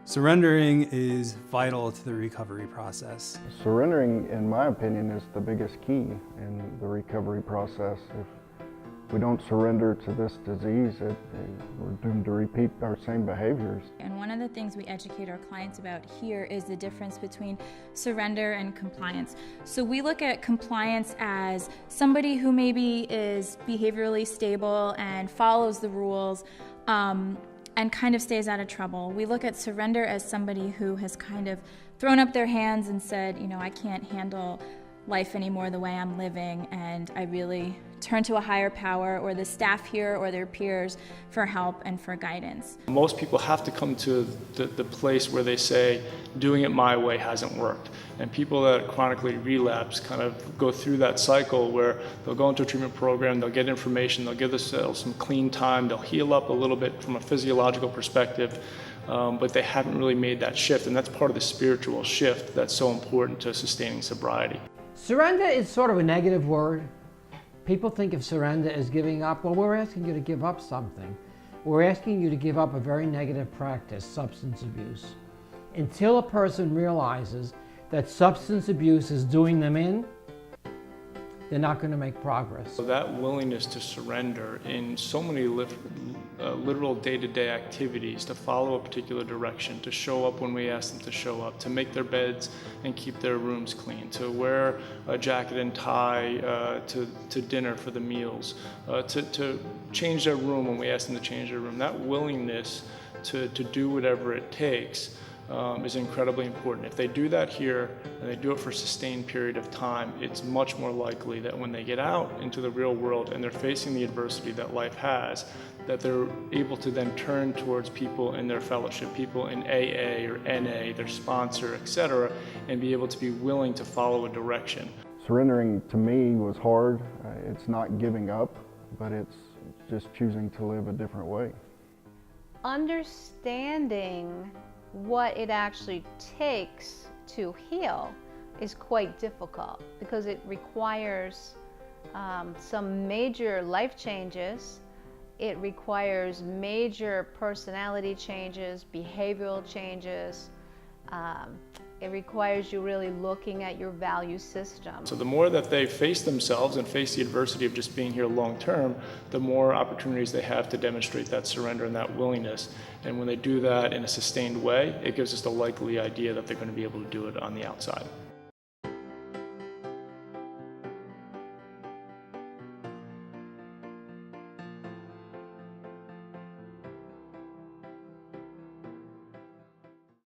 Surrendering is vital to the recovery process. Surrendering, in my opinion, is the biggest key in the recovery process. If we don't surrender to this disease, we're doomed to repeat our same behaviors. And one of the things we educate our clients about here is the difference between surrender and compliance. So we look at compliance as somebody who maybe is behaviorally stable and follows the rules, and kind of stays out of trouble. We look at surrender as somebody who has kind of thrown up their hands and said, you know, I can't handle life anymore the way I'm living, and I really turn to a higher power or the staff here or their peers for help and for guidance. Most people have to come to the place where they say, doing it my way hasn't worked. And people that chronically relapse kind of go through that cycle where they'll go into a treatment program, they'll get information, they'll give themselves some clean time, they'll heal up a little bit from a physiological perspective, but they haven't really made that shift, and that's part of the spiritual shift that's so important to sustaining sobriety. Surrender is sort of a negative word. People think of surrender as giving up. Well, we're asking you to give up something. We're asking you to give up a very negative practice, substance abuse. Until a person realizes that substance abuse is doing them in, they're not going to make progress. So that willingness to surrender in so many literal day-to-day activities, to follow a particular direction, to show up when we ask them to show up, to make their beds and keep their rooms clean, to wear a jacket and tie to dinner for the meals, to change their room when we ask them to change their room. That willingness to do whatever it takes is incredibly important. If they do that here and they do it for a sustained period of time, it's much more likely that when they get out into the real world and they're facing the adversity that life has, that they're able to then turn towards people in their fellowship, people in AA or NA, their sponsor, etc., and be able to be willing to follow a direction. Surrendering to me was hard. It's not giving up, but it's just choosing to live a different way. Understanding what it actually takes to heal is quite difficult because it requires some major life changes. It requires major personality changes, behavioral changes. It requires you really looking at your value system. So the more that they face themselves and face the adversity of just being here long term, the more opportunities they have to demonstrate that surrender and that willingness. And when they do that in a sustained way, it gives us the likely idea that they're going to be able to do it on the outside.